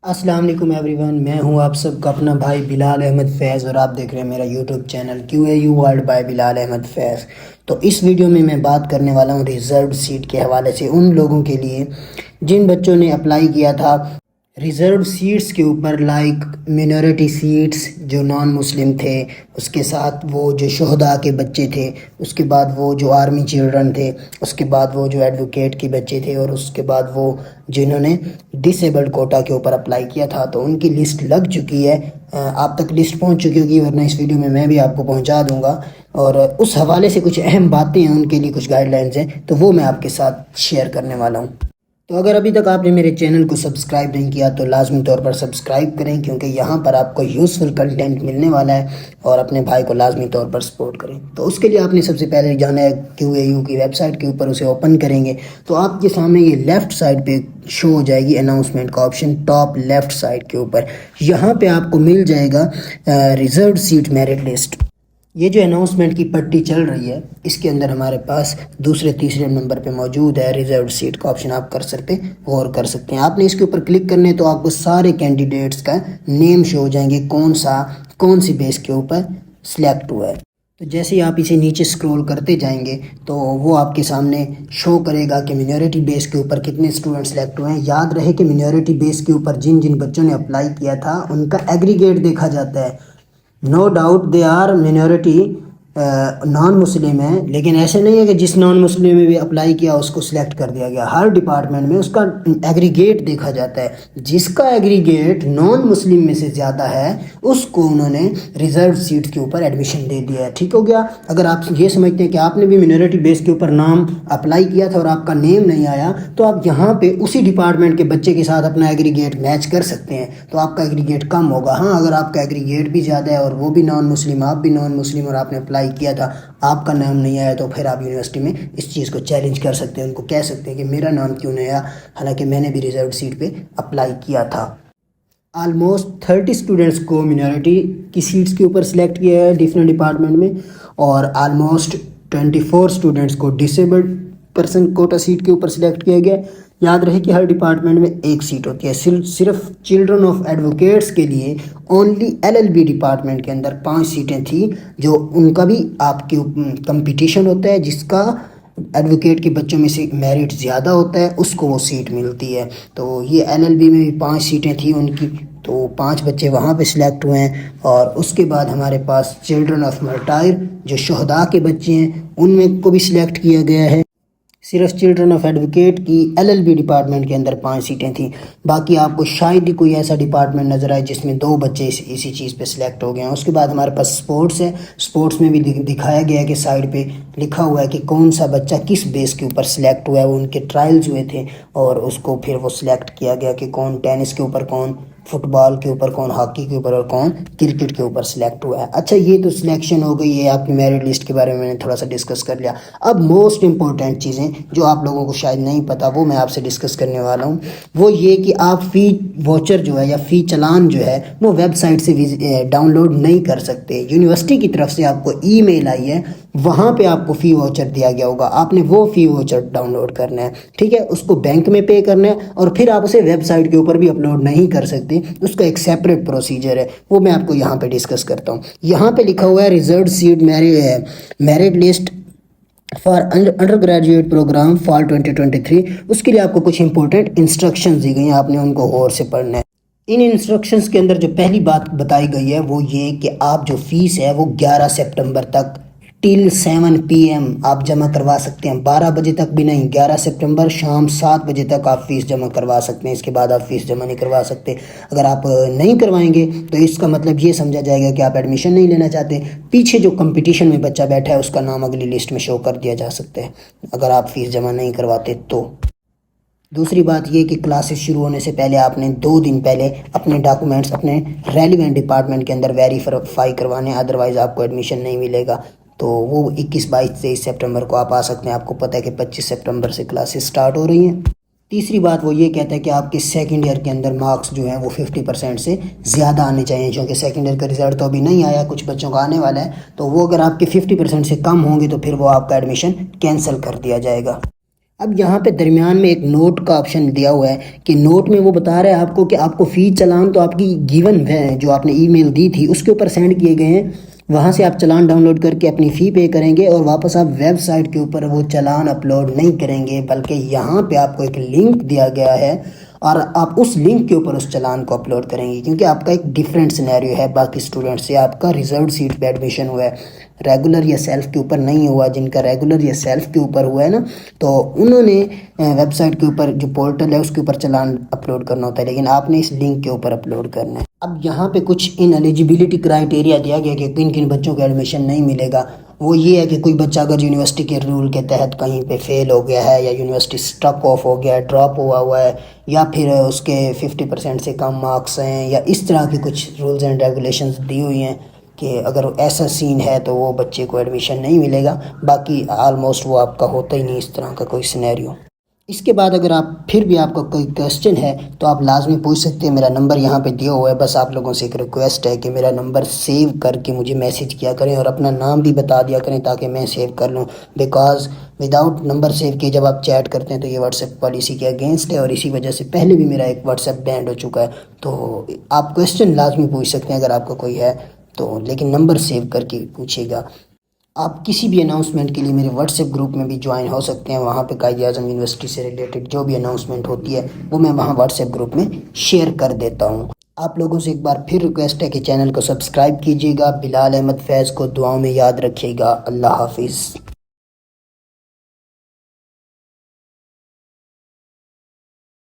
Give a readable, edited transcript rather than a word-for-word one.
السلام علیکم every one, میں ہوں آپ سب کا اپنا بھائی بلال احمد فیض اور آپ دیکھ رہے ہیں میرا YouTube channel QAU world by Bilal Ahmed Faiz. تو اس ویڈیو میں بات کرنے والا ہوں ریزروڈ سیٹ کے حوالے سے ان لوگوں کے لیے جن بچوں نے اپلائی کیا تھا ریزروڈ سیٹس کے اوپر، لائک مینورٹی سیٹس جو نان مسلم تھے، اس کے ساتھ وہ جو شہداء کے بچے تھے، اس کے بعد وہ جو آرمی چلڈرن تھے، اس کے بعد وہ جو ایڈوکیٹ کے بچے تھے، اور اس کے بعد وہ جنہوں نے ڈسیبلڈ کوٹا کے اوپر اپلائی کیا تھا۔ تو ان کی لسٹ لگ چکی ہے، آپ تک لسٹ پہنچ چکی ہوگی، ورنہ اس ویڈیو میں بھی آپ کو پہنچا دوں گا، اور اس حوالے سے کچھ اہم باتیں ہیں، ان کے لیے کچھ گائیڈ لائنز ہیں، تو وہ میں آپ کے ساتھ شیئر کرنے والا ہوں۔ تو اگر ابھی تک آپ نے میرے چینل کو سبسکرائب نہیں کیا تو لازمی طور پر سبسکرائب کریں، کیونکہ یہاں پر آپ کو یوزفل کنٹینٹ ملنے والا ہے، اور اپنے بھائی کو لازمی طور پر سپورٹ کریں۔ تو اس کے لیے آپ نے سب سے پہلے جانا ہے QAU کی ویب سائٹ کے اوپر، اسے اوپن کریں گے تو آپ کے سامنے یہ لیفٹ سائڈ پہ شو ہو جائے گی اناؤنسمنٹ کا آپشن، ٹاپ لیفٹ سائڈ کے اوپر، یہاں پہ آپ کو مل جائے گا ریزروڈ سیٹ میرٹ لسٹ۔ یہ جو اناؤنسمنٹ کی پٹی چل رہی ہے، اس کے اندر ہمارے پاس دوسرے تیسرے نمبر پہ موجود ہے ریزروڈ سیٹ کا آپشن، آپ غور کر سکتے ہیں۔ آپ نے اس کے اوپر کلک کرنے تو آپ کو سارے کینڈیڈیٹس کا نیم شو ہو جائیں گے، کون سی بیس کے اوپر سلیکٹ ہوا ہے۔ تو جیسے ہی آپ اسے نیچے سکرول کرتے جائیں گے تو وہ آپ کے سامنے شو کرے گا کہ مینورٹی بیس کے اوپر کتنے اسٹوڈنٹ سلیکٹ ہوئے ہیں۔ یاد رہے کہ مینورٹی بیس کے اوپر جن بچوں نے اپلائی کیا تھا ان کا ایگریگیٹ دیکھا جاتا ہے۔ No doubt they are minority non Muslim ہے، لیکن ایسے نہیں ہے کہ جس نان مسلم میں بھی اپلائی کیا اس کو سلیکٹ کر دیا گیا۔ ہر ڈپارٹمنٹ میں اس کا ایگریگیٹ دیکھا جاتا ہے، جس کا ایگریگیٹ نان مسلم میں سے زیادہ ہے اس کو انہوں نے ریزرو سیٹ کے اوپر ایڈمیشن دے دیا ہے۔ ٹھیک ہو گیا؟ اگر آپ یہ سمجھتے ہیں کہ آپ نے بھی مینورٹی بیس کے اوپر نام اپلائی کیا تھا اور آپ کا نیم نہیں آیا، تو آپ یہاں پہ اسی ڈپارٹمنٹ کے بچے کے ساتھ اپنا ایگریگیٹ میچ کر سکتے ہیں، تو آپ کا ایگریگیٹ کم ہوگا۔ ہاں، اگر آپ کا ایگریگیٹ بھی زیادہ ہے اور وہ بھی نان مسلم، آپ بھی نان مسلم، اور آپ نے اپلائی کیا تھا، آپ کا نام نہیں آیا، تو پھر آپ یونیورسٹی میں اس چیز کو چیلنج کر سکتے ہیں، ان کو کہہ سکتے ہیں کہ میرا نام کیوں نہیں آیا، حالانکہ میں نے بھی ریزروڈ سیٹ پہ اپلائی کیا تھا۔ آلموسٹ 30 اسٹوڈنٹس کو مینورٹی کی سیٹس کے اوپر سلیکٹ کیا ہے ڈفرینٹ ڈپارٹمنٹ میں، اور آلموسٹ 24 اسٹوڈنٹس کو ڈسیبلڈ پرسن کوٹا سیٹ کے اوپر سلیکٹ کیا گیا۔ یاد رہے کہ ہر ڈپارٹمنٹ میں ایک سیٹ ہوتی ہے، صرف چلڈرن آف ایڈوکیٹس کے لیے اونلی LLB ڈپارٹمنٹ کے اندر 5 سیٹیں تھیں، جو ان کا بھی آپ کے کمپٹیشن ہوتا ہے، جس کا ایڈوکیٹ کے بچوں میں سے میرٹ زیادہ ہوتا ہے اس کو وہ سیٹ ملتی ہے۔ تو یہ LLB میں بھی 5 سیٹیں تھیں ان کی، تو 5 بچے وہاں پہ سلیکٹ ہوئے ہیں۔ اور اس کے بعد ہمارے پاس چلڈرن آف مرٹائر جو شہداء کے بچے ہیں ان میں کو بھی سلیکٹ کیا گیا ہے۔ صرف چلڈرن آف ایڈوکیٹ کی LLB ڈپارٹمنٹ کے اندر 5 سیٹیں تھیں۔ باقی آپ کو شاید ہی کوئی ایسا ڈپارٹمنٹ نظر آئے جس میں 2 بچے اسی چیز پہ سلیکٹ ہو گئے ہیں۔ اس کے بعد ہمارے پاس سپورٹس ہے، سپورٹس میں بھی دکھایا گیا ہے کہ سائڈ پہ لکھا ہوا ہے کہ کون سا بچہ کس بیس کے اوپر سلیکٹ ہوا ہے، وہ ان کے ٹرائلز ہوئے تھے اور اس کو پھر وہ سلیکٹ کیا گیا کہ کون ٹینس کے اوپر، کون فٹ بال کے اوپر، کون ہاکی کے اوپر، اور کون کرکٹ کے اوپر سلیکٹ ہوا ہے۔ اچھا، یہ تو سلیکشن ہو گئی ہے، آپ کی میرٹ لسٹ کے بارے میں نے تھوڑا سا ڈسکس کر لیا۔ اب موسٹ امپورٹنٹ چیزیں جو آپ لوگوں کو شاید نہیں پتہ، وہ میں آپ سے ڈسکس کرنے والا ہوں۔ وہ یہ کہ آپ فی واچر جو ہے یا فی چلان جو ہے وہ ویب سائٹ سے ڈاؤن لوڈ نہیں کر سکتے۔ یونیورسٹی کی طرف سے آپ کو ای میل آئی ہے، وہاں پہ آپ کو فی واچر دیا گیا ہوگا، آپ نے وہ فی واچر ڈاؤن لوڈ کرنا ہے۔ ٹھیک ہے، اس کو بینک میں پے کرنا ہے، اور پھر آپ اسے ویب سائٹ کے اوپر بھی اپلوڈ نہیں کر سکتے، اس کا ایک سیپریٹ پروسیجر ہے، وہ میں آپ کو یہاں پہ ڈسکس کرتا ہوں۔ یہاں پہ لکھا ہوا ہے reserved seat merit list for undergraduate programme fall 2023۔ اس کے لیے آپ کو کچھ امپورٹنٹ انسٹرکشنز دی گئی ہیں، آپ نے ان کو غور سے پڑھنا ہے۔ ان انسٹرکشنز کے اندر جو پہلی بات بتائی گئی ہے وہ یہ کہ آپ جو فیس ہے وہ 11 سپٹمبر تک ٹل 7 PM آپ جمع کروا سکتے ہیں، 12 بجے تک بھی نہیں، 11 سپٹمبر شام 7 بجے تک آپ فیس جمع کروا سکتے ہیں، اس کے بعد آپ فیس جمع نہیں کروا سکتے۔ اگر آپ نہیں کروائیں گے تو اس کا مطلب یہ سمجھا جائے گا کہ آپ ایڈمیشن نہیں لینا چاہتے، پیچھے جو کمپٹیشن میں بچہ بیٹھا ہے اس کا نام اگلی لسٹ میں شو کر دیا جا سکتا ہے اگر آپ فیس جمع نہیں کرواتے تو۔ دوسری بات یہ کہ کلاسز شروع ہونے سے پہلے آپ نے 2 دن پہلے اپنے ڈاکومنٹس اپنے ریلیونٹ ڈپارٹمنٹ کے اندر ویریفائی کروانے، ادروائز آپ کو ایڈمیشن نہیں ملے گا۔ تو وہ 21، 22، 23 سپٹمبر کو آپ آ سکتے ہیں۔ آپ کو پتہ ہے کہ 25 سپٹمبر سے کلاسز سٹارٹ ہو رہی ہیں۔ تیسری بات وہ یہ کہتا ہے کہ آپ کے سیکنڈ ایئر کے اندر مارکس جو ہیں وہ 50% سے زیادہ آنے چاہیے، چونکہ سیکنڈ ایئر کا رزلٹ تو ابھی نہیں آیا، کچھ بچوں کا آنے والا ہے، تو وہ اگر آپ کے 50% سے کم ہوں گے تو پھر وہ آپ کا ایڈمیشن کینسل کر دیا جائے گا۔ اب یہاں پہ درمیان میں ایک نوٹ کا آپشن دیا ہوا ہے کہ نوٹ میں وہ بتا رہا ہے آپ کو کہ آپ کو فی چلان تو آپ کی گیون ہے جو آپ نے ای میل دی تھی اس کے اوپر سینڈ کیے گئے ہیں، وہاں سے آپ چلان ڈاؤن لوڈ کر کے اپنی فی پے کریں گے اور واپس آپ ویب سائٹ کے اوپر وہ چلان اپلوڈ نہیں کریں گے، بلکہ یہاں پہ آپ کو ایک لنک دیا گیا ہے اور آپ اس لنک کے اوپر اس چلان کو اپلوڈ کریں گے، کیونکہ آپ کا ایک ڈیفرنٹ سینیریو ہے باقی اسٹوڈنٹ سے۔ آپ کا ریزروڈ سیٹ پہ ایڈمیشن ہوا ہے، ریگولر یا سیلف کے اوپر نہیں ہوا۔ جن کا ریگولر یا سیلف کے اوپر ہوا ہے نا، تو انہوں نے ویب سائٹ کے اوپر جو پورٹل ہے اس کے اوپر چلان اپلوڈ کرنا ہوتا ہے، لیکن آپ نے اس لنک کے اوپر اپلوڈ کرنا ہے۔ اب یہاں پہ کچھ ان ایلیجیبلٹی کرائٹیریا دیا گیا کہ کن کن بچوں کو ایڈمیشن نہیں ملے گا۔ وہ یہ ہے کہ کوئی بچہ اگر یونیورسٹی کے رول کے تحت کہیں پہ فیل ہو گیا ہے، یا یونیورسٹی سٹک آف ہو گیا ہے، ڈراپ ہوا ہے، یا پھر اس کے 50% سے کم مارکس ہیں، یا اس طرح کی کچھ رولز اینڈ ریگولیشنز دی ہوئی ہیں کہ اگر ایسا سین ہے تو وہ بچے کو ایڈمیشن نہیں ملے گا۔ باقی آلموسٹ وہ آپ کا ہوتا ہی نہیں اس طرح کا کوئی سینیریو۔ اس کے بعد اگر آپ پھر بھی آپ کا کوئی کویسچن ہے تو آپ لازمی پوچھ سکتے ہیں۔ میرا نمبر یہاں پہ دیا ہوا ہے، بس آپ لوگوں سے ایک ریکویسٹ ہے کہ میرا نمبر سیو کر کے مجھے میسج کیا کریں اور اپنا نام بھی بتا دیا کریں تاکہ میں سیو کر لوں، بیکاز وداؤٹ نمبر سیو کیے جب آپ چیٹ کرتے ہیں تو یہ واٹس ایپ پالیسی کے اگینسٹ ہے، اور اسی وجہ سے پہلے بھی میرا ایک واٹس ایپ بینڈ ہو چکا ہے۔ تو آپ کویسچن لازمی پوچھ سکتے ہیں اگر آپ کا کوئی ہے تو، لیکن نمبر سیو کر کے پوچھیے گا۔ آپ کسی بھی اناؤنسمنٹ کے لیے میرے واٹس ایپ گروپ میں بھی جوائن ہو سکتے ہیں۔ وہاں پہ قائد اعظم یونیورسٹی سے ریلیٹڈ جو بھی اناؤنسمنٹ ہوتی ہے وہ میں وہاں واٹس ایپ گروپ میں شیئر کر دیتا ہوں۔ آپ لوگوں سے ایک بار پھر ریکویسٹ ہے کہ چینل کو سبسکرائب کیجیے گا۔ بلال احمد فیض کو دعاؤں میں یاد رکھیے گا۔ اللہ حافظ۔